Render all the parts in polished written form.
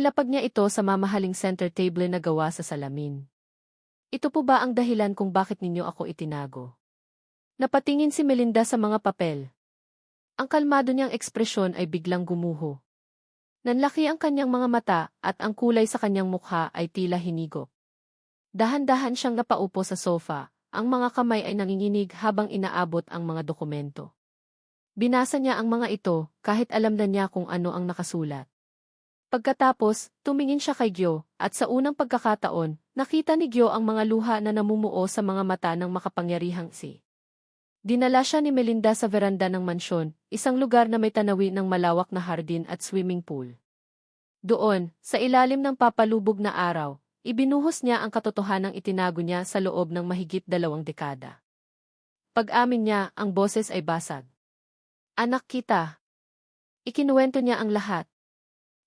Nilapag niya ito sa mamahaling center table na gawa sa salamin. Ito po ba ang dahilan kung bakit ninyo ako itinago? Napatingin si Melinda sa mga papel. Ang kalmado niyang ekspresyon ay biglang gumuho. Nanlaki ang kanyang mga mata at ang kulay sa kanyang mukha ay tila hinigop. Dahan-dahan siyang napaupo sa sofa, ang mga kamay ay nanginginig habang inaabot ang mga dokumento. Binasa niya ang mga ito kahit alam na niya kung ano ang nakasulat. Pagkatapos, tumingin siya kay Gyo at sa unang pagkakataon, nakita ni Gyo ang mga luha na namumuo sa mga mata ng makapangyarihang si. Dinala siya ni Melinda sa veranda ng mansyon, isang lugar na may tanawin ng malawak na hardin at swimming pool. Doon, sa ilalim ng papalubog na araw, ibinuhos niya ang katotohanang itinago niya sa loob ng mahigit 2 dekada. Pag-amin niya, ang boses ay basag. Anak kita. Ikinuwento niya ang lahat.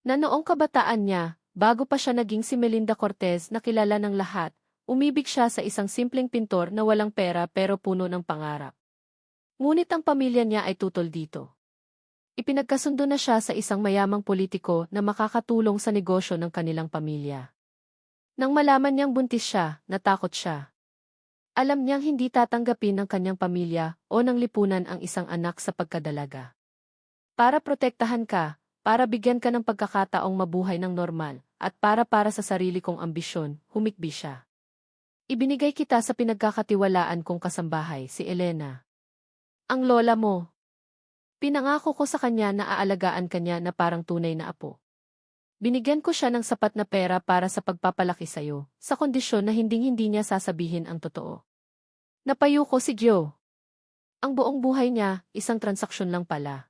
Na noong kabataan niya, bago pa siya naging si Melinda Cortez na kilala ng lahat, umibig siya sa isang simpleng pintor na walang pera pero puno ng pangarap. Ngunit ang pamilya niya ay tutol dito. Ipinagkasundo na siya sa isang mayamang politiko na makakatulong sa negosyo ng kanilang pamilya. Nang malaman niyang buntis siya, natakot siya. Alam niyang hindi tatanggapin ng kanyang pamilya o ng lipunan ang isang anak sa pagkadalaga. Para protektahan ka, para bigyan ka ng pagkakataong mabuhay ng normal, at para sa sarili kong ambisyon, humikbi siya. Ibinigay kita sa pinagkakatiwalaan kong kasambahay, si Elena. Ang lola mo. Pinangako ko sa kanya na aalagaan kanya na parang tunay na apo. Binigyan ko siya ng sapat na pera para sa pagpapalaki sa'yo, sa kondisyon na hinding-hindi niya sasabihin ang totoo. Napayo ko si Gyo. Ang buong buhay niya, isang transaksyon lang pala.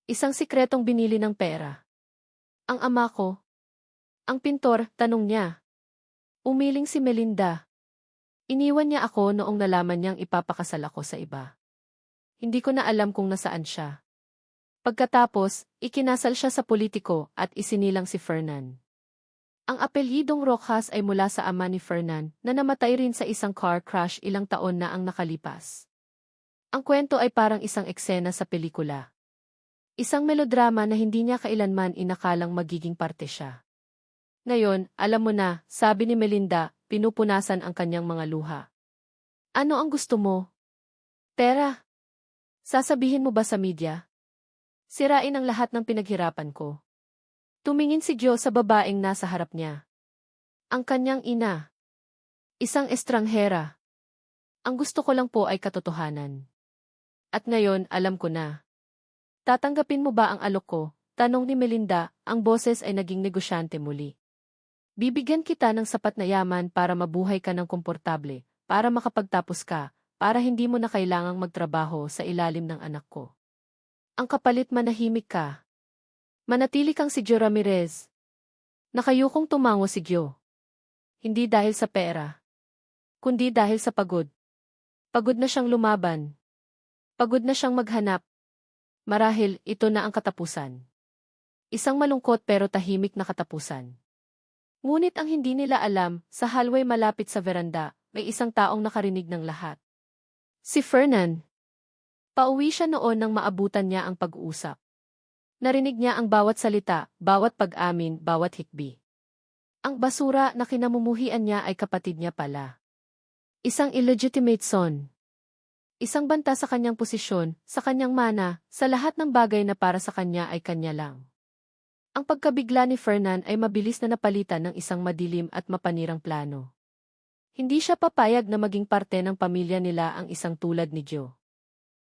Isang sikretong binili ng pera. Ang ama ko. Ang pintor, tanong niya. Umiling si Melinda. Iniwan niya ako noong nalaman niyang ipapakasal ako sa iba. Hindi ko na alam kung nasaan siya. Pagkatapos, ikinasal siya sa politiko at isinilang si Fernan. Ang apelyidong Rojas ay mula sa ama ni Fernan na namatay rin sa isang car crash ilang taon na ang nakalipas. Ang kwento ay parang isang eksena sa pelikula. Isang melodrama na hindi niya kailanman inakalang magiging parte siya. Ngayon, alam mo na, sabi ni Melinda, pinupunasan ang kanyang mga luha. Ano ang gusto mo? Pera. Sasabihin mo ba sa media? Sirain ang lahat ng pinaghirapan ko. Tumingin si Gyo sa babaeng nasa harap niya. Ang kanyang ina. Isang estranghera. Ang gusto ko lang po ay katotohanan. At ngayon, alam ko na. Tatanggapin mo ba ang alok ko? Tanong ni Melinda, ang boses ay naging negosyante muli. Bibigyan kita ng sapat na yaman para mabuhay ka ng komportable, para makapagtapos ka, para hindi mo na kailangang magtrabaho sa ilalim ng anak ko. Ang kapalit manahimik ka. Manatili kang si Gyo Ramirez. Nakayukong tumango si Gyo. Hindi dahil sa pera. Kundi dahil sa pagod. Pagod na siyang lumaban. Pagod na siyang maghanap. Marahil, ito na ang katapusan. Isang malungkot pero tahimik na katapusan. Ngunit ang hindi nila alam, sa hallway malapit sa veranda, may isang taong nakarinig ng lahat. Si Fernan. Pauwi siya noon nang maabutan niya ang pag-uusap. Narinig niya ang bawat salita, bawat pag-amin, bawat hikbi. Ang basura na kinamumuhian niya ay kapatid niya pala. Isang illegitimate son. Isang banta sa kanyang posisyon, sa kanyang mana, sa lahat ng bagay na para sa kanya ay kanya lang. Ang pagkabigla ni Fernan ay mabilis na napalitan ng isang madilim at mapanirang plano. Hindi siya papayag na maging parte ng pamilya nila ang isang tulad ni Gyo.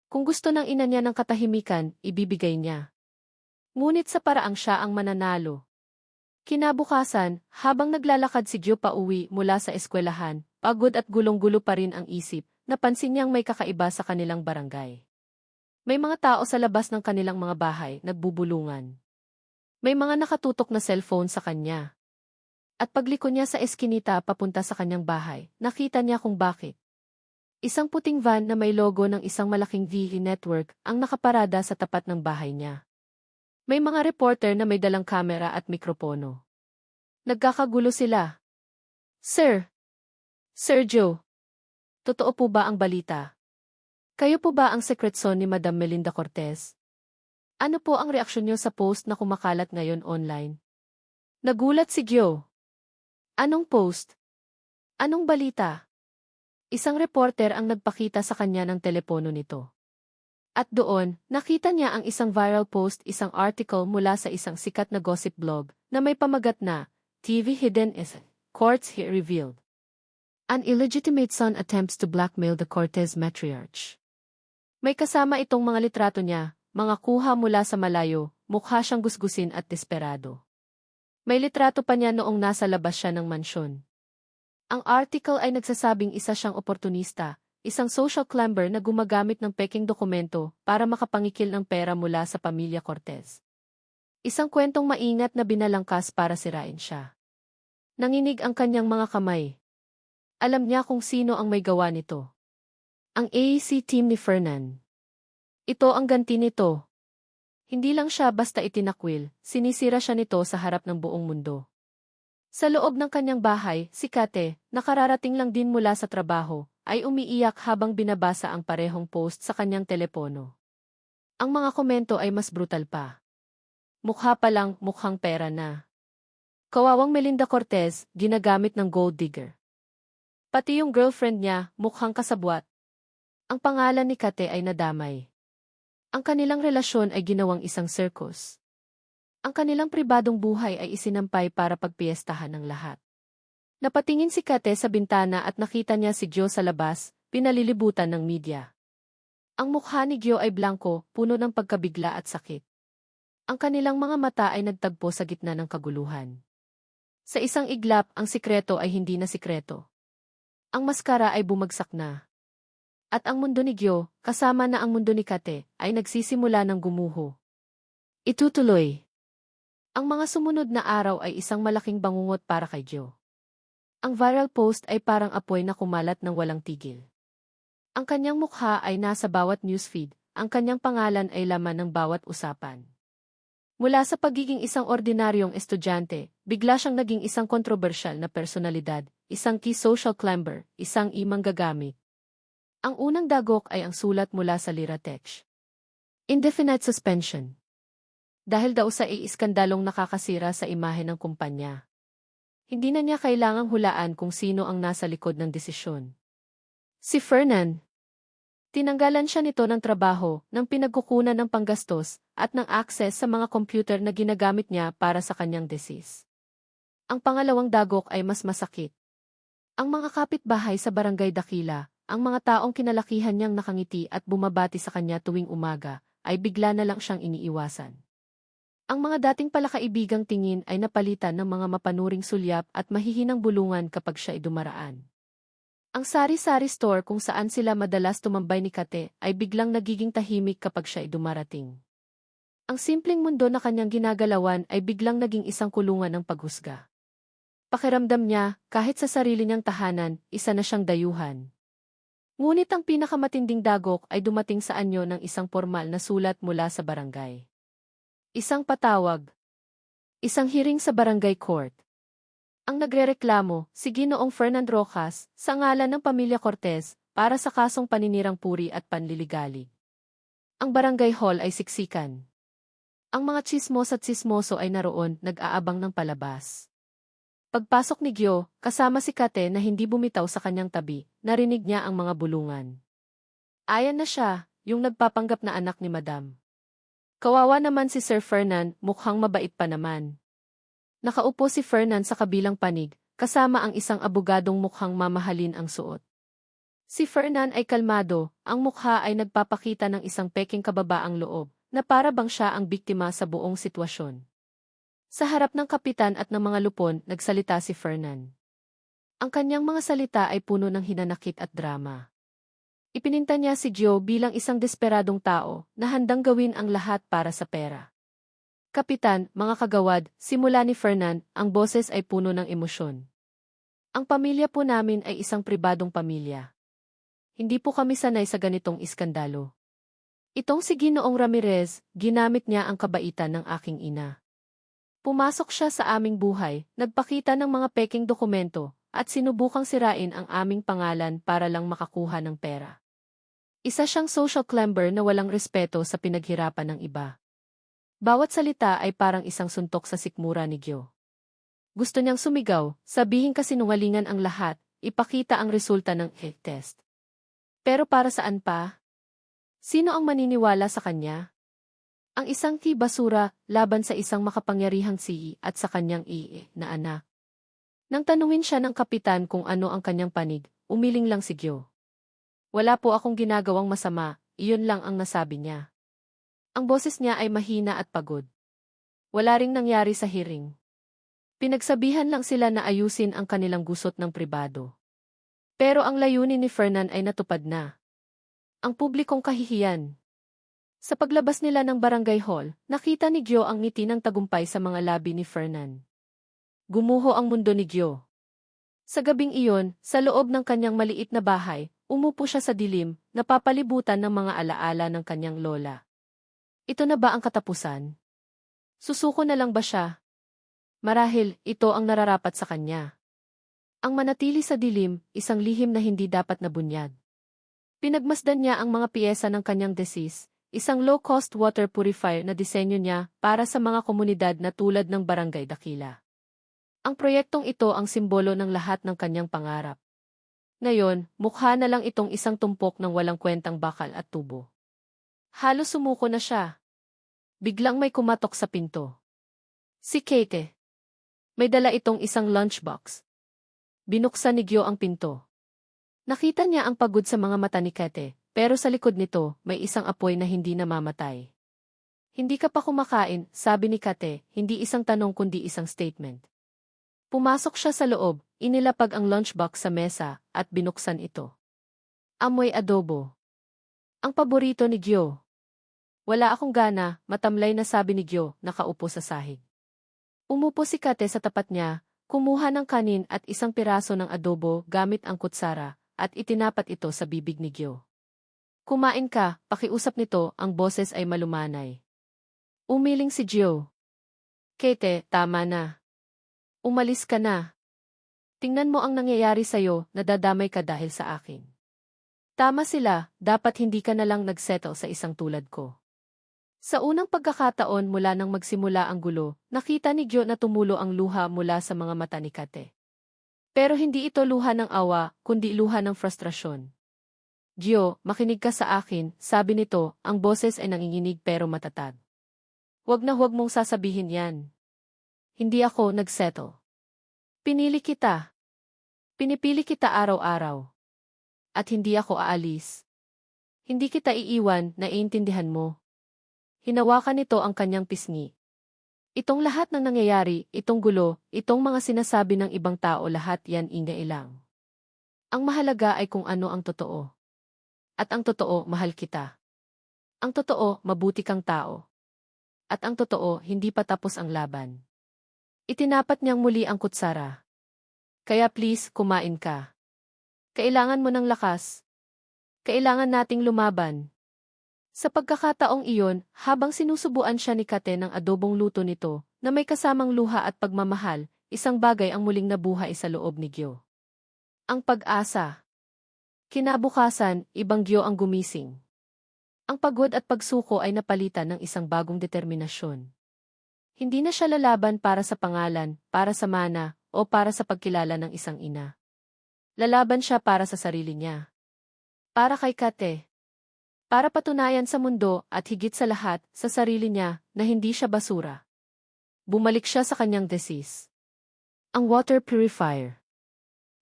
Kung gusto ng ina niya ng katahimikan, ibibigay niya. Ngunit sa paraang siya ang mananalo. Kinabukasan, habang naglalakad si Gyo pauwi mula sa eskwelahan, pagod at gulong-gulo pa rin ang isip, napansin niyang may kakaiba sa kanilang barangay. May mga tao sa labas ng kanilang mga bahay, nagbubulungan. May mga nakatutok na cellphone sa kanya. At pagliko niya sa eskinita papunta sa kanyang bahay, nakita niya kung bakit. Isang puting van na may logo ng isang malaking VE network ang nakaparada sa tapat ng bahay niya. May mga reporter na may dalang kamera at mikropono. Nagkakagulo sila. Sir! Sergio! Totoo po ba ang balita? Kayo po ba ang secret son ni Madam Melinda Cortez? Ano po ang reaksyon niyo sa post na kumakalat ngayon online? Nagulat si Gyo. Anong post? Anong balita? Isang reporter ang nagpakita sa kanya ng telepono nito. At doon, nakita niya ang isang viral post, isang article mula sa isang sikat na gossip blog na may pamagat na TV hidden is courts he revealed. An illegitimate son attempts to blackmail the Cortez matriarch. May kasama itong mga litrato niya, mga kuha mula sa malayo, mukha siyang gusgusin at desperado. May litrato pa niya noong nasa labas siya ng mansyon. Ang article ay nagsasabing isa siyang oportunista, isang social climber na gumagamit ng peking dokumento para makapangikil ng pera mula sa pamilya Cortez. Isang kwentong maingat na binalangkas para sirain siya. Nanginig ang kanyang mga kamay. Alam niya kung sino ang may gawa nito. Ang AEC team ni Fernan. Ito ang ganti nito. Hindi lang siya basta itinakwil, sinisira siya nito sa harap ng buong mundo. Sa loob ng kanyang bahay, si Kate, nakararating lang din mula sa trabaho, ay umiiyak habang binabasa ang parehong post sa kanyang telepono. Ang mga komento ay mas brutal pa. Mukha pa lang, mukhang pera na. Kawawang Melinda Cortez, ginagamit ng gold digger. Pati yung girlfriend niya, mukhang kasabwat. Ang pangalan ni Kate ay nadamay. Ang kanilang relasyon ay ginawang isang circus. Ang kanilang pribadong buhay ay isinampay para pagpiestahan ng lahat. Napatingin si Kate sa bintana at nakita niya si Gyo sa labas, pinalilibutan ng media. Ang mukha ni Gyo ay blanko, puno ng pagkabigla at sakit. Ang kanilang mga mata ay nagtagpo sa gitna ng kaguluhan. Sa isang iglap, ang sikreto ay hindi na sikreto. Ang maskara ay bumagsak na. At ang mundo ni Gyo, kasama na ang mundo ni Kate, ay nagsisimula ng gumuho. Itutuloy. Ang mga sumunod na araw ay isang malaking bangungot para kay Gyo. Ang viral post ay parang apoy na kumalat ng walang tigil. Ang kanyang mukha ay nasa bawat newsfeed, ang kanyang pangalan ay laman ng bawat usapan. Mula sa pagiging isang ordinaryong estudyante, bigla siyang naging isang kontrobersyal na personalidad, isang key social climber, isang manggagamit. Ang unang dagok ay ang sulat mula sa Liratech. Indefinite suspension. Dahil daw sa iskandalong nakakasira sa imahe ng kumpanya. Hindi na niya kailangang hulaan kung sino ang nasa likod ng desisyon. Si Fernan. Tinanggalan siya nito ng trabaho, ng pinagkukunan ng panggastos, at ng access sa mga computer na ginagamit niya para sa kanyang thesis. Ang pangalawang dagok ay mas masakit. Ang mga kapitbahay sa Barangay Dakila, ang mga taong kinalakihan niyang nakangiti at bumabati sa kanya tuwing umaga, ay bigla na lang siyang iniiwasan. Ang mga dating palakaibigang tingin ay napalitan ng mga mapanuring sulyap at mahihinang bulungan kapag siya ay dumaraan. Ang sari-sari store kung saan sila madalas tumambay ni Kate ay biglang nagiging tahimik kapag siya ay dumarating. Ang simpleng mundo na kanyang ginagalawan ay biglang naging isang kulungan ng paghusga. Pakiramdam niya, kahit sa sarili niyang tahanan, isa na siyang dayuhan. Ngunit ang pinakamatinding dagok ay dumating sa anyo ng isang formal na sulat mula sa barangay. Isang patawag. Isang hearing sa barangay court. Ang nagrereklamo, si Ginoong Fernan Rojas, sa ngalan ng pamilya Cortez, para sa kasong paninirang puri at panliligalig. Ang barangay hall ay siksikan. Ang mga tsismos at tsismoso ay naroon, nag-aabang ng palabas. Pagpasok ni Gyo, kasama si Kate na hindi bumitaw sa kanyang tabi, narinig niya ang mga bulungan. Ayan na siya, yung nagpapanggap na anak ni Madam. Kawawa naman si Sir Fernan, mukhang mabait pa naman. Nakaupo si Fernan sa kabilang panig, kasama ang isang abogadong mukhang mamahalin ang suot. Si Fernan ay kalmado, ang mukha ay nagpapakita ng isang peking kababaang loob, na para bang siya ang biktima sa buong sitwasyon. Sa harap ng kapitan at ng mga lupon, nagsalita si Fernan. Ang kanyang mga salita ay puno ng hinanakit at drama. Ipininta niya si Gyo bilang isang desperadong tao na handang gawin ang lahat para sa pera. Kapitan, mga kagawad, simula ni Fernan, ang boses ay puno ng emosyon. Ang pamilya po namin ay isang pribadong pamilya. Hindi po kami sanay sa ganitong iskandalo. Itong si Ginoong Ramirez, ginamit niya ang kabaitan ng aking ina. Pumasok siya sa aming buhay, nagpakita ng mga peking dokumento, at sinubukang sirain ang aming pangalan para lang makakuha ng pera. Isa siyang social climber na walang respeto sa pinaghirapan ng iba. Bawat salita ay parang isang suntok sa sikmura ni Gyo. Gusto niyang sumigaw, sabihin kasinungalingan ang lahat, ipakita ang resulta ng test. Pero para saan pa? Sino ang maniniwala sa kanya? Ang isang basura laban sa isang makapangyarihang CEO at sa kanyang na anak. Nang tanungin siya ng kapitan kung ano ang kanyang panig, umiling lang si Gyo. Wala po akong ginagawang masama, iyon lang ang nasabi niya. Ang boses niya ay mahina at pagod. Wala ring nangyari sa hearing. Pinagsabihan lang sila na ayusin ang kanilang gusot ng pribado. Pero ang layunin ni Fernan ay natupad na. Ang publikong kahihiyan. Sa paglabas nila ng barangay hall, nakita ni Gyo ang ngiti ng tagumpay sa mga labi ni Fernan. Gumuho ang mundo ni Gyo. Sa gabing iyon, sa loob ng kanyang maliit na bahay, umupo siya sa dilim, napapalibutan ng mga alaala ng kanyang lola. Ito na ba ang katapusan? Susuko na lang ba siya? Marahil, ito ang nararapat sa kanya. Ang manatili sa dilim, isang lihim na hindi dapat nabunyag. Pinagmasdan niya ang mga piyesa ng kanyang disease, isang low-cost water purifier na disenyo niya para sa mga komunidad na tulad ng Barangay Dakila. Ang proyektong ito ang simbolo ng lahat ng kanyang pangarap. Ngayon, mukha na lang itong isang tumpok ng walang kwentang bakal at tubo. Halos sumuko na siya. Biglang may kumatok sa pinto. Si Kate. May dala itong isang lunchbox. Binuksan ni Gyo ang pinto. Nakita niya ang pagod sa mga mata ni Kate, pero sa likod nito, may isang apoy na hindi namamatay. Hindi ka pa kumakain, sabi ni Kate, hindi isang tanong kundi isang statement. Pumasok siya sa loob, inilapag ang lunchbox sa mesa, at binuksan ito. Amoy adobo. Ang paborito ni Gyo. Wala akong gana, matamlay na sabi ni Gyo, nakaupo sa sahig. Umupo si Kate sa tapat niya, kumuha ng kanin at isang piraso ng adobo gamit ang kutsara, at itinapat ito sa bibig ni Gyo. Kumain ka, pakiusap nito, ang boses ay malumanay. Umiling si Gyo. Kate, tama na. Umalis ka na. Tingnan mo ang nangyayari sa'yo, nadadamay ka dahil sa akin. Tama sila, dapat hindi ka na lang nagsettle sa isang tulad ko. Sa unang pagkakataon mula nang magsimula ang gulo, nakita ni Gyo na tumulo ang luha mula sa mga mata ni Kate. Pero hindi ito luha ng awa, kundi luha ng frustrasyon. Gyo, makinig ka sa akin, sabi nito, ang boses ay nanginginig pero matatag. Huwag mong sasabihin yan. Hindi ako nagsettle. Pinili kita. Pinipili kita araw-araw. At hindi ako aalis. Hindi kita iiwan, naiintindihan mo. Hinawakan nito ang kanyang pisngi. Itong lahat ng nangyayari, itong gulo, itong mga sinasabi ng ibang tao, lahat yan ingailang. Ang mahalaga ay kung ano ang totoo. At ang totoo, mahal kita. Ang totoo, mabuti kang tao. At ang totoo, hindi pa tapos ang laban. Itinapat niyang muli ang kutsara. Kaya please, kumain ka. Kailangan mo ng lakas. Kailangan nating lumaban. Sa pagkakataong iyon, habang sinusubuan siya ni Kate ng adobong luto nito, na may kasamang luha at pagmamahal, isang bagay ang muling nabuhay sa loob ni Gyo. Ang pag-asa. Kinabukasan, ibang Gyo ang gumising. Ang pagod at pagsuko ay napalitan ng isang bagong determinasyon. Hindi na siya lalaban para sa pangalan, para sa mana, o para sa pagkilala ng isang ina. Lalaban siya para sa sarili niya. Para kay Kate. Para patunayan sa mundo at higit sa lahat, sa sarili niya, na hindi siya basura. Bumalik siya sa kanyang disease. Ang water purifier.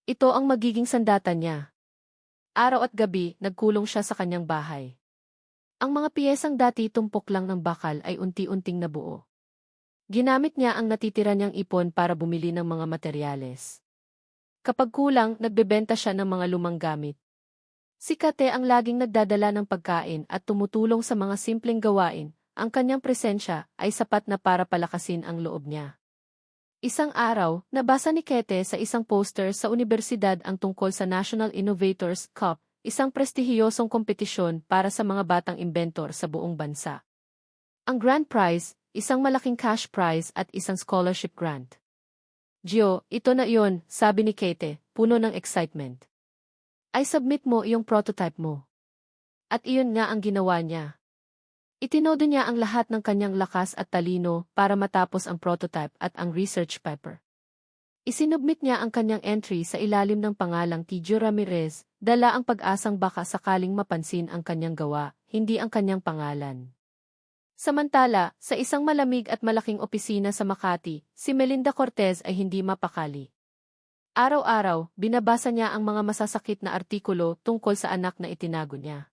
Ito ang magiging sandata niya. Araw at gabi, nagkulong siya sa kanyang bahay. Ang mga piyesang dati tumpok lang ng bakal ay unti-unting nabuo. Ginamit niya ang natitira niyang ipon para bumili ng mga materyales. Kapag kulang, nagbebenta siya ng mga lumang gamit. Si Kate ang laging nagdadala ng pagkain at tumutulong sa mga simpleng gawain, ang kanyang presensya ay sapat na para palakasin ang loob niya. Isang araw, nabasa ni Kate sa isang poster sa universidad ang tungkol sa National Innovators Cup, isang prestihiyosong kompetisyon para sa mga batang inventor sa buong bansa. Ang grand prize, isang malaking cash prize at isang scholarship grant. Gyo, ito na iyon, sabi ni Kate, puno ng excitement. Ay submit mo iyong prototype mo. At iyon nga ang ginawa niya. Itinodo niya ang lahat ng kanyang lakas at talino para matapos ang prototype at ang research paper. Isinubmit niya ang kanyang entry sa ilalim ng pangalang Tijo Ramirez, dala ang pag-asang baka sakaling mapansin ang kanyang gawa, hindi ang kanyang pangalan. Samantala, sa isang malamig at malaking opisina sa Makati, si Melinda Cortez ay hindi mapakali. Araw-araw, binabasa niya ang mga masasakit na artikulo tungkol sa anak na itinago niya.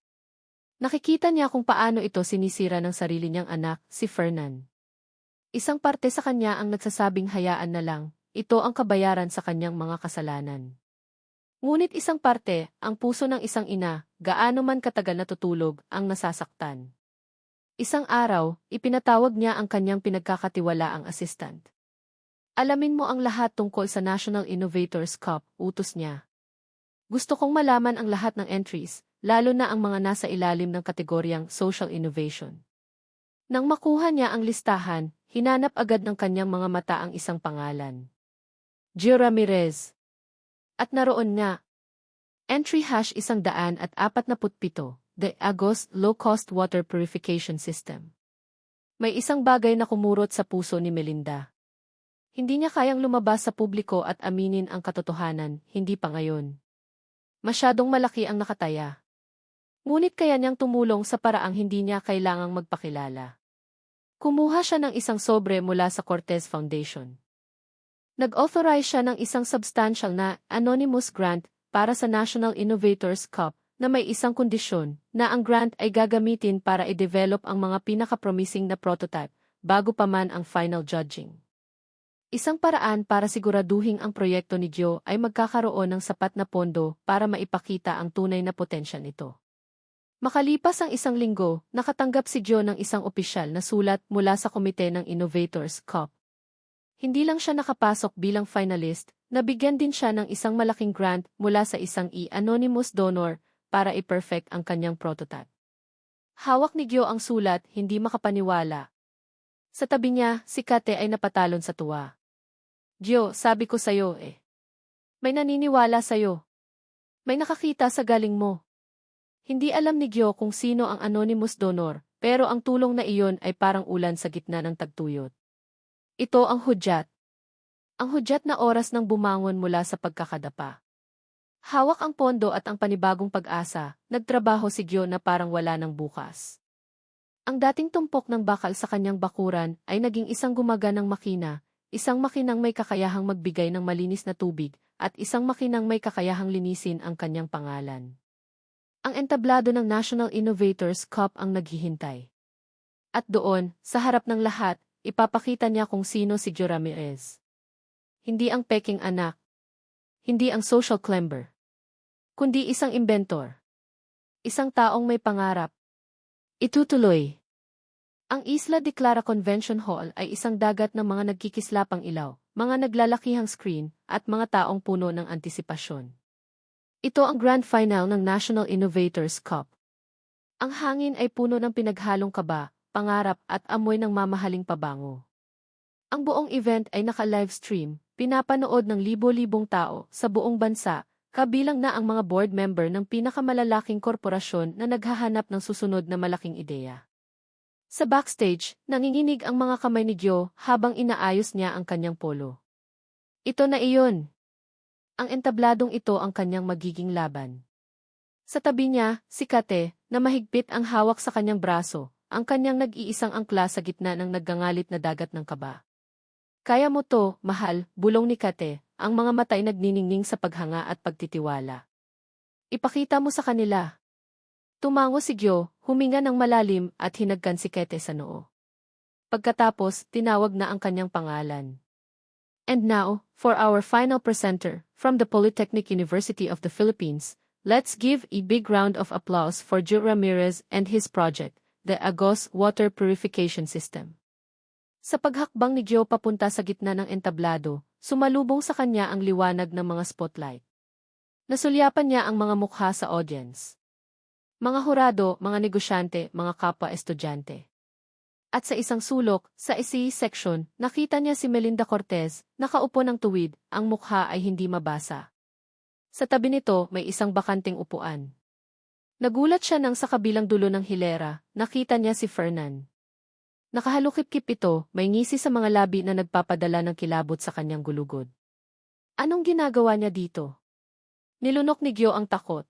Nakikita niya kung paano ito sinisira ng sarili niyang anak, si Fernan. Isang parte sa kanya ang nagsasabing hayaan na lang, ito ang kabayaran sa kanyang mga kasalanan. Ngunit isang parte, ang puso ng isang ina, gaano man katagal natutulog, ang nasasaktan. Isang araw, ipinatawag niya ang kanyang pinagkakatiwalaang assistant. Alamin mo ang lahat tungkol sa National Innovators Cup, utos niya. Gusto kong malaman ang lahat ng entries, lalo na ang mga nasa ilalim ng kategoryang Social Innovation. Nang makuha niya ang listahan, hinanap agad ng kanyang mga mata ang isang pangalan. Gio Ramirez. At naroon nga. Entry #147, The Agos Low-Cost Water Purification System. May isang bagay na kumurot sa puso ni Melinda. Hindi niya kayang lumabas sa publiko at aminin ang katotohanan, hindi pa ngayon. Masyadong malaki ang nakataya. Ngunit kaya niyang tumulong sa paraang hindi niya kailangang magpakilala. Kumuha siya ng isang sobre mula sa Cortez Foundation. Nag-authorize siya ng isang substantial na anonymous grant para sa National Innovators Cup na may isang kondisyon na ang grant ay gagamitin para i-develop ang mga pinaka-promising na prototype bago pa man ang final judging. Isang paraan para siguraduhin ang proyekto ni Gio ay magkakaroon ng sapat na pondo para maipakita ang tunay na potensyal nito. Makalipas ang isang linggo, nakatanggap si Gio ng isang opisyal na sulat mula sa komite ng Innovators Cup. Hindi lang siya nakapasok bilang finalist, nabigyan din siya ng isang malaking grant mula sa isang anonymous donor para i-perfect ang kanyang prototype. Hawak ni Gio ang sulat, hindi makapaniwala. Sa tabi niya, si Kate ay napatalon sa tuwa. Gio, sabi ko sa'yo eh. May naniniwala sa'yo. May nakakita sa galing mo. Hindi alam ni Gio kung sino ang anonymous donor, pero ang tulong na iyon ay parang ulan sa gitna ng tagtuyot. Ito ang hudyat. Ang hudyat na oras ng bumangon mula sa pagkakadapa. Hawak ang pondo at ang panibagong pag-asa, nagtrabaho si Gio na parang wala ng bukas. Ang dating tumpok ng bakal sa kanyang bakuran ay naging isang gumaganang makina, isang makinang may kakayahang magbigay ng malinis na tubig, at isang makinang may kakayahang linisin ang kanyang pangalan. Ang entablado ng National Innovators Cup ang naghihintay. At doon, sa harap ng lahat, ipapakita niya kung sino si Gio Ramirez. Hindi ang peking anak. Hindi ang social climber. Kundi isang inventor. Isang taong may pangarap. Itutuloy. Ang Isla de Clara Convention Hall ay isang dagat ng mga nagkikislapang ilaw, mga naglalakihang screen, at mga taong puno ng antisipasyon. Ito ang grand final ng National Innovators Cup. Ang hangin ay puno ng pinaghalong kaba, pangarap at amoy ng mamahaling pabango. Ang buong event ay naka-livestream, pinapanood ng libo-libong tao sa buong bansa, kabilang na ang mga board member ng pinakamalalaking korporasyon na naghahanap ng susunod na malaking ideya. Sa backstage, nanginginig ang mga kamay ni Gio habang inaayos niya ang kanyang polo. Ito na iyon. Ang entabladong ito ang kanyang magiging laban. Sa tabi niya, si Kate, na mahigpit ang hawak sa kanyang braso, ang kanyang nag-iisang angkla sa gitna ng naggangalit na dagat ng kaba. Kaya mo to, mahal, bulong ni Kate, ang mga mata ay nagniningning sa paghanga at pagtitiwala. Ipakita mo sa kanila. Tumango si Gio, huminga ng malalim at hinagkan si Kate sa noo. Pagkatapos, tinawag na ang kanyang pangalan. And now, for our final presenter, from the Polytechnic University of the Philippines, let's give a big round of applause for Gio Ramirez and his project, the Agos Water Purification System. Sa paghakbang ni Gio papunta sa gitna ng entablado, sumalubong sa kanya ang liwanag ng mga spotlight. Nasulyapan niya ang mga mukha sa audience. Mga hurado, mga negosyante, mga kapwa-estudyante. At sa isang sulok, sa SE section, nakita niya si Melinda Cortez, nakaupo ng tuwid, ang mukha ay hindi mabasa. Sa tabi nito, may isang bakanting upuan. Nagulat siya nang sa kabilang dulo ng hilera, nakita niya si Fernan. Nakahalukip-kip ito, may ngisi sa mga labi na nagpapadala ng kilabot sa kanyang gulugod. Anong ginagawa niya dito? Nilunok ni Gyo ang takot.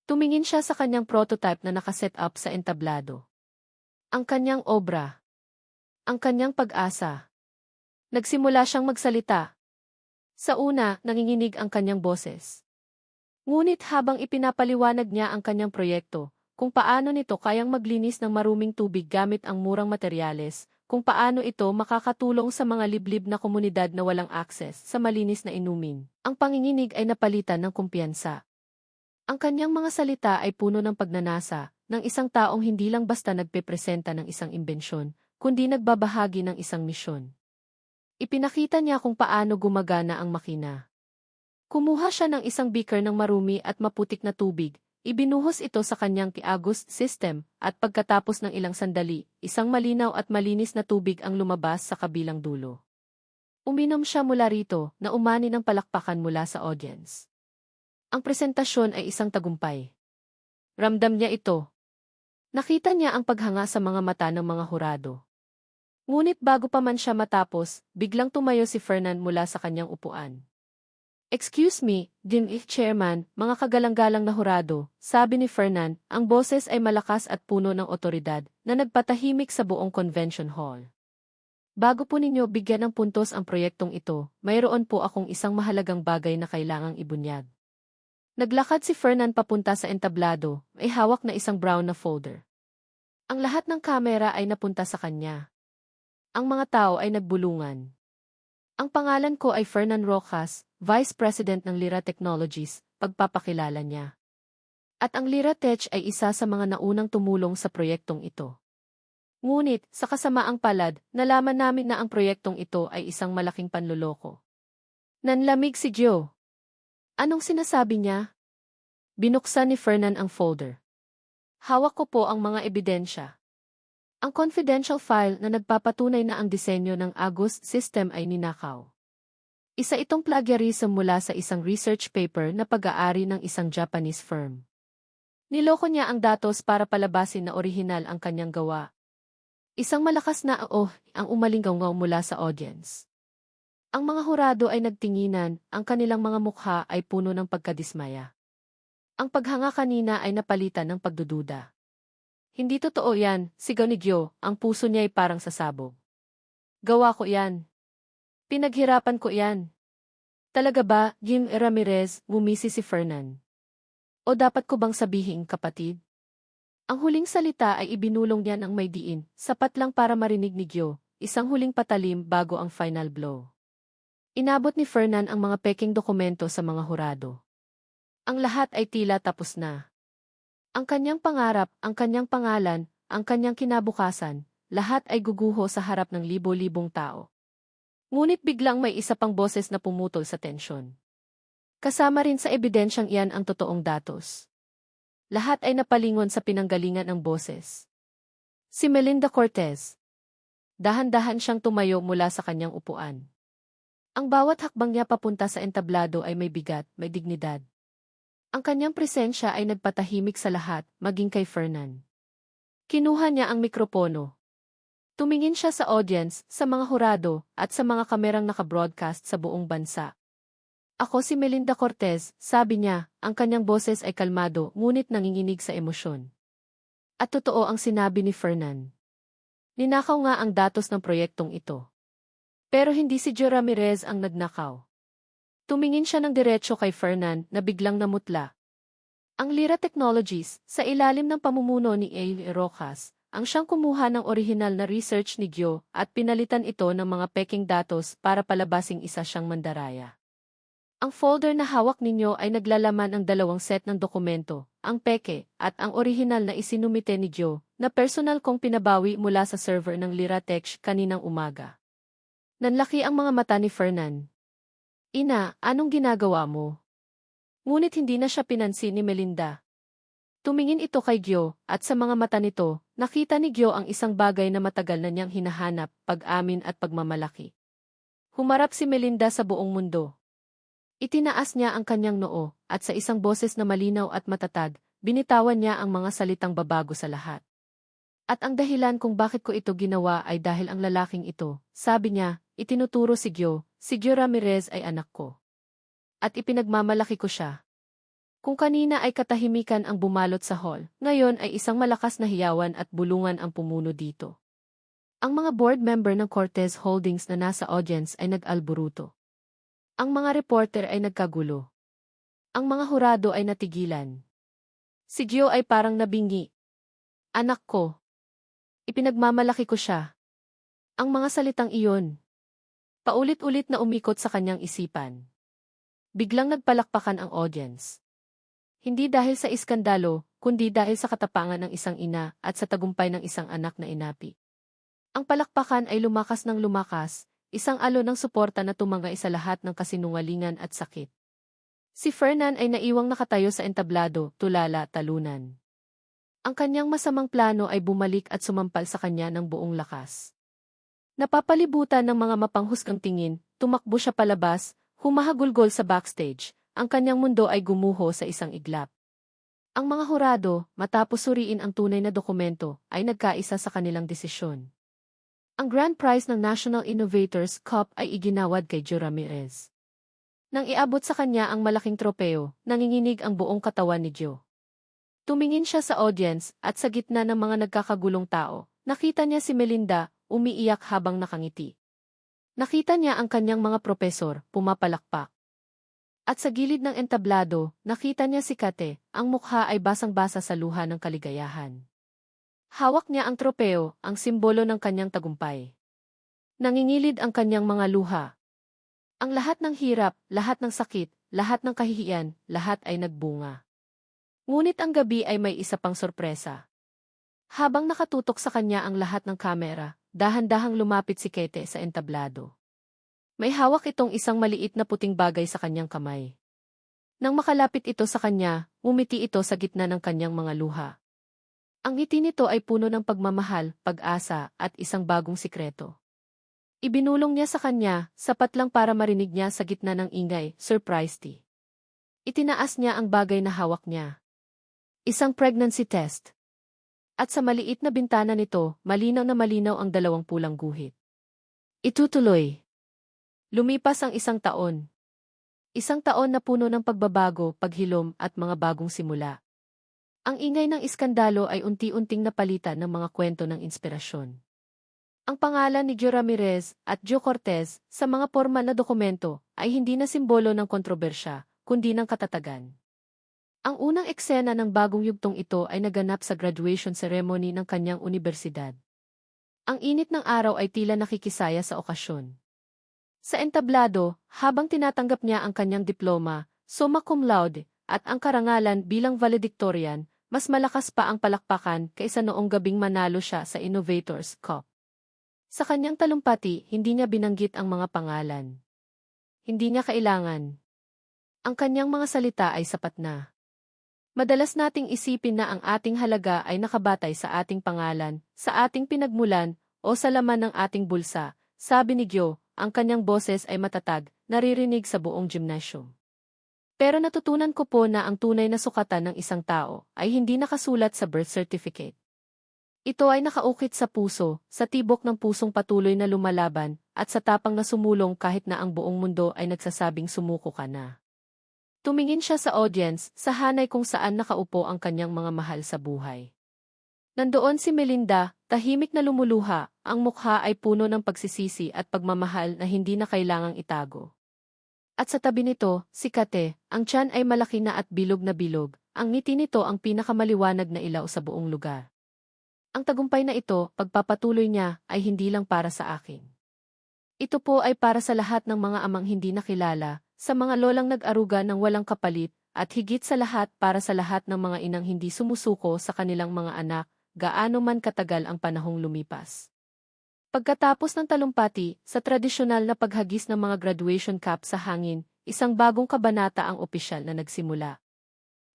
Tumingin siya sa kanyang prototype na nakaset up sa entablado. Ang kanyang obra. Ang kanyang pag-asa. Nagsimula siyang magsalita. Sa una, nanginginig ang kanyang boses. Ngunit habang ipinapaliwanag niya ang kanyang proyekto, kung paano nito kayang maglinis ng maruming tubig gamit ang murang materyales, kung paano ito makakatulong sa mga liblib na komunidad na walang akses sa malinis na inumin, ang panginginig ay napalitan ng kumpiyansa. Ang kanyang mga salita ay puno ng pagnanasa, ng isang taong hindi lang basta nagpepresenta ng isang imbensyon, kundi nagbabahagi ng isang misyon. Ipinakita niya kung paano gumagana ang makina. Kumuha siya ng isang beaker ng marumi at maputik na tubig, ibinuhos ito sa kanyang Kiagos system, at pagkatapos ng ilang sandali, isang malinaw at malinis na tubig ang lumabas sa kabilang dulo. Uminom siya mula rito, na umani ng palakpakan mula sa audience. Ang presentasyon ay isang tagumpay. Ramdam niya ito. Nakita niya ang paghanga sa mga mata ng mga hurado. Ngunit bago pa man siya matapos, biglang tumayo si Fernan mula sa kanyang upuan. "Excuse me, Chairman, mga kagalang-galang na hurado," sabi ni Fernan, ang boses ay malakas at puno ng otoridad, na nagpatahimik sa buong convention hall. "Bago po ninyo bigyan ng puntos ang proyektong ito, mayroon po akong isang mahalagang bagay na kailangang ibunyag." Naglakad si Fernan papunta sa entablado, may hawak na isang brown na folder. Ang lahat ng kamera ay napunta sa kanya. Ang mga tao ay nagbulungan. "Ang pangalan ko ay Fernan Rojas, Vice President ng Lira Technologies," pagpapakilala niya. At ang Lira Tech ay isa sa mga naunang tumulong sa proyektong ito. Ngunit, sa kasamaang palad, nalaman namin na ang proyektong ito ay isang malaking panloloko. Nanlamig si Gyo. Anong sinasabi niya? Binuksan ni Fernan ang folder. "Hawak ko po ang mga ebidensya. Ang confidential file na nagpapatunay na ang disenyo ng Agos system ay ninakaw. Isa itong plagiarism mula sa isang research paper na pag-aari ng isang Japanese firm. Niloko niya ang datos para palabasin na orihinal ang kanyang gawa." Isang malakas na ang umalinggaw mula sa audience. Ang mga hurado ay nagtinginan, ang kanilang mga mukha ay puno ng pagkadismaya. Ang paghanga kanina ay napalitan ng pagdududa. "Hindi totoo yan," sigaw ni Gyo, ang puso niya ay parang sasabog. "Gawa ko yan. Pinaghirapan ko yan." "Talaga ba, Jim Ramirez?" Ngumisi si Fernan. "O dapat ko bang sabihin, kapatid?" Ang huling salita ay ibinulong niya ng may diin, sapat lang para marinig ni Gyo, isang huling patalim bago ang final blow. Inabot ni Fernan ang mga peking dokumento sa mga hurado. Ang lahat ay tila tapos na. Ang kanyang pangarap, ang kanyang pangalan, ang kanyang kinabukasan, lahat ay guguho sa harap ng libo-libong tao. Ngunit biglang may isa pang boses na pumutol sa tensyon. Kasama rin sa ebidensyang iyan ang totoong datos. Lahat ay napalingon sa pinanggalingan ng boses. Si Melinda Cortez. Dahan-dahan siyang tumayo mula sa kanyang upuan. Ang bawat hakbang niya papunta sa entablado ay may bigat, may dignidad. Ang kanyang presensya ay nagpatahimik sa lahat, maging kay Fernan. Kinuha niya ang mikropono. Tumingin siya sa audience, sa mga hurado, at sa mga kamerang nakabroadcast sa buong bansa. "Ako si Melinda Cortez," sabi niya, ang kanyang boses ay kalmado ngunit nanginginig sa emosyon. At totoo ang sinabi ni Fernan. Ninakaw nga ang datos ng proyektong ito. Pero hindi si Gyo Ramirez ang nagnakaw. Tumingin siya ng diretso kay Fernan na biglang namutla. Ang Lira Technologies, sa ilalim ng pamumuno ni A. Rojas, ang siyang kumuha ng orihinal na research ni Gyo at pinalitan ito ng mga peking datos para palabasing isa siyang mandaraya. Ang folder na hawak ninyo ay naglalaman ng dalawang set ng dokumento, ang peke at ang orihinal na isinumite ni Gyo, na personal kong pinabawi mula sa server ng Lira Tech kaninang umaga. Nanlaki ang mga mata ni Fernan. "Ina, anong ginagawa mo?" Ngunit hindi na siya pinansin ni Melinda. Tumingin ito kay Gyo, at sa mga mata nito, nakita ni Gyo ang isang bagay na matagal na niyang hinahanap, pag-amin at pagmamalaki. Humarap si Melinda sa buong mundo. Itinaas niya ang kanyang noo, at sa isang boses na malinaw at matatag, binitawan niya ang mga salitang babago sa lahat. "At ang dahilan kung bakit ko ito ginawa ay dahil ang lalaking ito," sabi niya, itinuturo si Gyo Ramirez ay anak ko. at ipinagmamalaki ko siya. Kung kanina ay katahimikan ang bumalot sa hall, ngayon ay isang malakas na hiyawan at bulungan ang pumuno dito. Ang mga board member ng Cortez Holdings na nasa audience ay nag-alburuto. Ang mga reporter ay nagkagulo. Ang mga hurado ay natigilan. Si Gio ay parang nabingi. Anak ko. Ipinagmamalaki ko siya. Ang mga salitang iyon. Paulit-ulit na umikot sa kanyang isipan. Biglang nagpalakpakan ang audience. Hindi dahil sa iskandalo, kundi dahil sa katapangan ng isang ina at sa tagumpay ng isang anak na inapi. Ang palakpakan ay lumakas ng lumakas, isang alon ng suporta na tumangay sa lahat ng kasinungalingan at sakit. Si Fernan ay naiwang nakatayo sa entablado, tulala, talunan. Ang kanyang masamang plano ay bumalik at sumampal sa kanya ng buong lakas. Napapalibutan ng mga mapanghusgang tingin, tumakbo siya palabas, humahagulgol sa backstage. Ang kanyang mundo ay gumuho sa isang iglap. Ang mga hurado, matapos suriin ang tunay na dokumento, ay nagkaisa sa kanilang desisyon. Ang grand prize ng National Innovators Cup ay iginawad kay Gio Ramirez. Nang iabot sa kanya ang malaking tropeo, nanginginig ang buong katawan ni Gio. Tumingin siya sa audience at sa gitna ng mga nagkakagulong tao, nakita niya si Melinda, umiiyak habang nakangiti. Nakita niya ang kanyang mga propesor, pumapalakpak. At sa gilid ng entablado, nakita niya si Kate, ang mukha ay basang-basa sa luha ng kaligayahan. Hawak niya ang tropeo, ang simbolo ng kanyang tagumpay. Nangingilid ang kanyang mga luha. Ang lahat ng hirap, lahat ng sakit, lahat ng kahihiyan, lahat ay nagbunga. Ngunit ang gabi ay may isa pang sorpresa. Habang nakatutok sa kanya ang lahat ng kamera, dahan-dahang lumapit si Kate sa entablado. May hawak itong isang maliit na puting bagay sa kanyang kamay. Nang makalapit ito sa kanya, umiti ito sa gitna ng kanyang mga luha. Ang ngiti nito ay puno ng pagmamahal, pag-asa, at isang bagong sikreto. Ibinulong niya sa kanya, sapat lang para marinig niya sa gitna ng ingay, surprised. Itinaas niya ang bagay na hawak niya. Isang pregnancy test. At sa maliit na bintana nito, malinaw na malinaw ang dalawang pulang guhit. Itutuloy. Lumipas ang isang taon. Isang taon na puno ng pagbabago, paghilom at mga bagong simula. Ang ingay ng iskandalo ay unti-unting napalitan ng mga kwento ng inspirasyon. Ang pangalan ni Gio Ramirez at Gio Cortez sa mga formal na dokumento ay hindi na simbolo ng kontrobersya, kundi ng katatagan. Ang unang eksena ng bagong yugtong ito ay naganap sa graduation ceremony ng kanyang unibersidad. Ang init ng araw ay tila nakikisaya sa okasyon. Sa entablado, habang tinatanggap niya ang kanyang diploma, summa cum laude, at ang karangalan bilang valedictorian, mas malakas pa ang palakpakan kaysa noong gabing manalo siya sa Innovators Cup. Sa kanyang talumpati, hindi niya binanggit ang mga pangalan. Hindi niya kailangan. Ang kanyang mga salita ay sapat na. Madalas nating isipin na ang ating halaga ay nakabatay sa ating pangalan, sa ating pinagmulan, o sa laman ng ating bulsa, sabi ni Gio. Ang kanyang boses ay matatag, naririnig sa buong gymnasium. Pero natutunan ko po na ang tunay na sukatan ng isang tao ay hindi nakasulat sa birth certificate. Ito ay nakaukit sa puso, sa tibok ng pusong patuloy na lumalaban, at sa tapang na sumulong kahit na ang buong mundo ay nagsasabing sumuko ka na. Tumingin siya sa audience, sa hanay kung saan nakaupo ang kanyang mga mahal sa buhay. Nandoon si Melinda, tahimik na lumuluha, ang mukha ay puno ng pagsisisi at pagmamahal na hindi na kailangang itago. At sa tabi nito, si Kate, ang tiyan ay malaki na at bilog na bilog, ang ngiti nito ang pinakamaliwanag na ilaw sa buong lugar. Ang tagumpay na ito, pagpapatuloy niya, ay hindi lang para sa akin. Ito po ay para sa lahat ng mga amang hindi nakilala, sa mga lolang nag-aruga ng walang kapalit, at higit sa lahat para sa lahat ng mga inang hindi sumusuko sa kanilang mga anak, gaano man katagal ang panahong lumipas. Pagkatapos ng talumpati, sa tradisyonal na paghagis ng mga graduation cap sa hangin, isang bagong kabanata ang opisyal na nagsimula.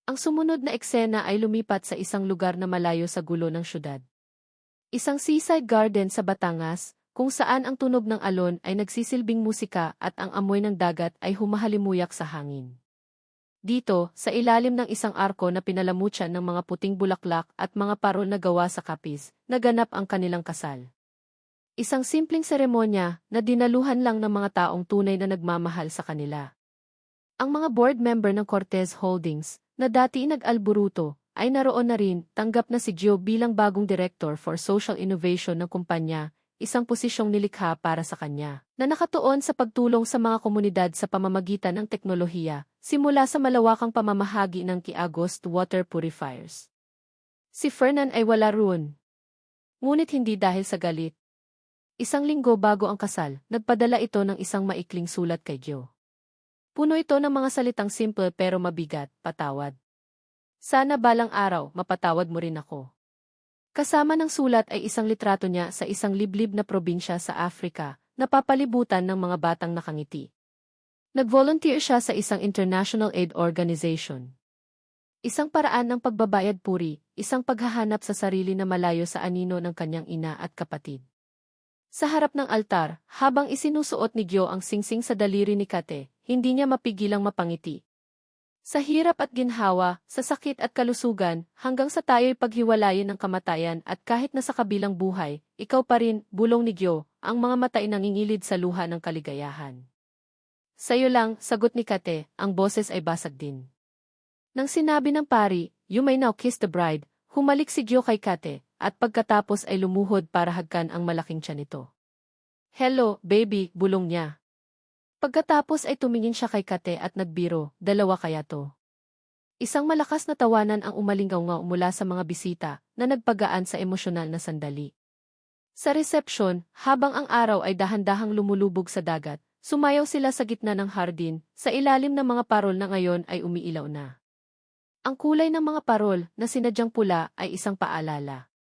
Ang sumunod na eksena ay lumipat sa isang lugar na malayo sa gulo ng syudad. Isang seaside garden sa Batangas, kung saan ang tunog ng alon ay nagsisilbing musika at ang amoy ng dagat ay humahalimuyak sa hangin. Dito, sa ilalim ng isang arko na pinalamutyan ng mga puting bulaklak at mga parol na gawa sa kapis, naganap ang kanilang kasal. Isang simpleng seremonya na dinaluhan lang ng mga taong tunay na nagmamahal sa kanila. Ang mga board member ng Cortez Holdings, na dati nag-alburuto, ay naroon na rin, tanggap na si Gio bilang bagong Director for Social Innovation ng kumpanya, isang posisyong nilikha para sa kanya, na nakatuon sa pagtulong sa mga komunidad sa pamamagitan ng teknolohiya, simula sa malawakang pamamahagi ng Kiagos water purifiers. Si Fernan ay wala roon. Ngunit hindi dahil sa galit. Isang linggo bago ang kasal, nagpadala ito ng isang maikling sulat kay Gio. Puno ito ng mga salitang simple pero mabigat, patawad. Sana balang araw, mapatawad mo rin ako. Kasama ng sulat ay isang litrato niya sa isang liblib na probinsya sa Africa, napapalibutan ng mga batang nakangiti. Nag-volunteer siya sa isang international aid organization. Isang paraan ng pagbabayad puri, isang paghahanap sa sarili na malayo sa anino ng kanyang ina at kapatid. Sa harap ng altar, habang isinusuot ni Gio ang singsing sa daliri ni Kate, hindi niya mapigilang mapangiti. Sa hirap at ginhawa, sa sakit at kalusugan, hanggang sa tayo'y paghiwalayin ng kamatayan at kahit na sa kabilang buhay, ikaw pa rin, bulong ni Gio, ang mga mata ay nangingilid sa luha ng kaligayahan. Sa'yo lang, sagot ni Kate, ang boses ay basag din. Nang sinabi ng pari, "You may now kiss the bride," humalik si Gio kay Kate, at pagkatapos ay lumuhod para hagkan ang malaking tiyan nito. "Hello, baby," bulong niya. Pagkatapos ay tumingin siya kay Kate at nagbiro, "Dalawa kaya to?" Isang malakas na tawanan ang umalingaw mula sa mga bisita na nagpagaan sa emosyonal na sandali. Sa resepsyon, habang ang araw ay dahan-dahang lumulubog sa dagat, sumayaw sila sa gitna ng hardin, sa ilalim ng mga parol na ngayon ay umiilaw na. Ang kulay ng mga parol, na sinadyang pula, ay isang paalala.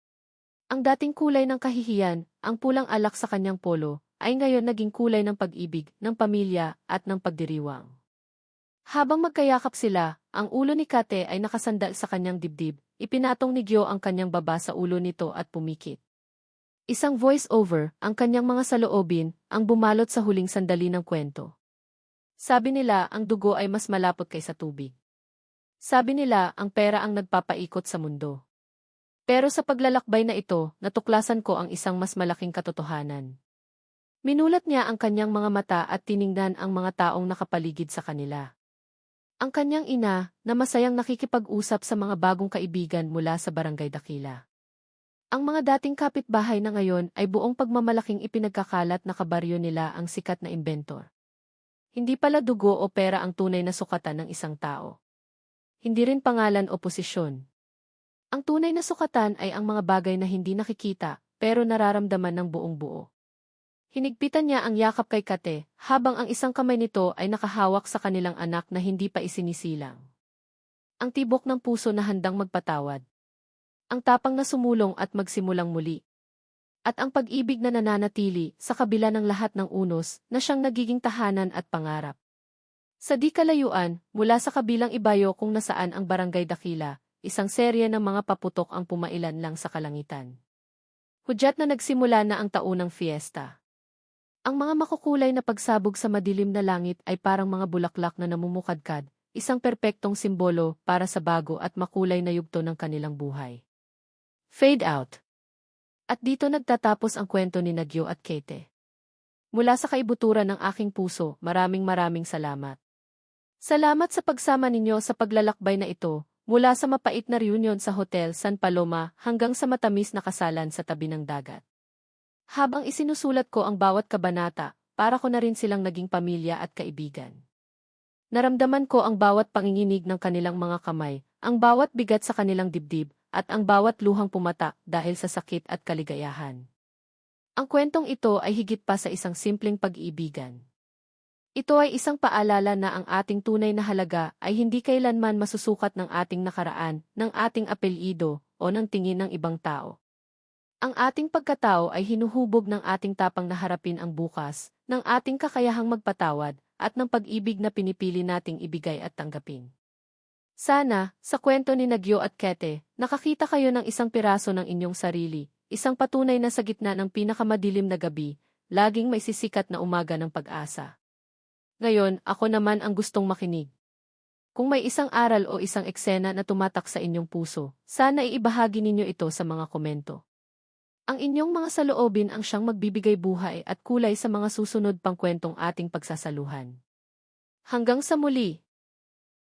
Ang dating kulay ng kahihiyan, ang pulang alak sa kanyang polo, ay ngayon naging kulay ng pag-ibig, ng pamilya, at ng pagdiriwang. Habang magkayakap sila, ang ulo ni Kate ay nakasandal sa kanyang dibdib, ipinatong ni Gio ang kanyang baba sa ulo nito at pumikit. Isang voice-over, ang kanyang mga saloobin, ang bumalot sa huling sandali ng kwento. Sabi nila, ang dugo ay mas malapot kaysa tubig. Sabi nila, ang pera ang nagpapaikot sa mundo. Pero sa paglalakbay na ito, natuklasan ko ang isang mas malaking katotohanan. Minulat niya ang kanyang mga mata at tiningnan ang mga taong nakapaligid sa kanila. Ang kanyang ina, na masayang nakikipag-usap sa mga bagong kaibigan mula sa Barangay Dakila. Ang mga dating kapitbahay na ngayon ay buong pagmamalaking ipinagkakalat na kabaryo nila ang sikat na inventor. Hindi pala dugo o pera ang tunay na sukatan ng isang tao. Hindi rin pangalan o posisyon. Ang tunay na sukatan ay ang mga bagay na hindi nakikita, pero nararamdaman ng buong buo. Hinigpitan niya ang yakap kay Kate, habang ang isang kamay nito ay nakahawak sa kanilang anak na hindi pa isinisilang. Ang tibok ng puso na handang magpatawad. Ang tapang na sumulong at magsimulang muli. At ang pag-ibig na nananatili sa kabila ng lahat ng unos na siyang nagiging tahanan at pangarap. Sa di kalayuan, mula sa kabilang ibayo kung nasaan ang Barangay Dakila, isang serye ng mga paputok ang pumailan lang sa kalangitan. Hudyat na nagsimula na ang taunang fiesta. Ang mga makukulay na pagsabog sa madilim na langit ay parang mga bulaklak na namumukadkad, isang perpektong simbolo para sa bago at makulay na yugto ng kanilang buhay. Fade out. At dito nagtatapos ang kwento ni Gio at Kate. Mula sa kaibuturan ng aking puso, maraming salamat. Salamat sa pagsama ninyo sa paglalakbay na ito, mula sa mapait na reunion sa Hotel San Paloma hanggang sa matamis na kasalan sa tabi ng dagat. Habang isinusulat ko ang bawat kabanata, para ko na rin silang naging pamilya at kaibigan. Naramdaman ko ang bawat panginginig ng kanilang mga kamay, ang bawat bigat sa kanilang dibdib, at ang bawat luhang pumata dahil sa sakit at kaligayahan. Ang kwentong ito ay higit pa sa isang simpleng pag-iibigan. Ito ay isang paalala na ang ating tunay na halaga ay hindi kailanman masusukat ng ating nakaraan, ng ating apelyido, o ng tingin ng ibang tao. Ang ating pagkatao ay hinuhubog ng ating tapang na harapin ang bukas, ng ating kakayahang magpatawad, at ng pag-ibig na pinipili nating ibigay at tanggapin. Sana, sa kwento ni Gio at Kate, nakakita kayo ng isang piraso ng inyong sarili, isang patunay na sa gitna ng pinakamadilim na gabi, laging may sisikat na umaga ng pag-asa. Ngayon, ako naman ang gustong makinig. Kung may isang aral o isang eksena na tumatak sa inyong puso, sana iibahagi ninyo ito sa mga komento. Ang inyong mga saloobin ang siyang magbibigay buhay at kulay sa mga susunod pang kwentong ating pagsasaluhan. Hanggang sa muli!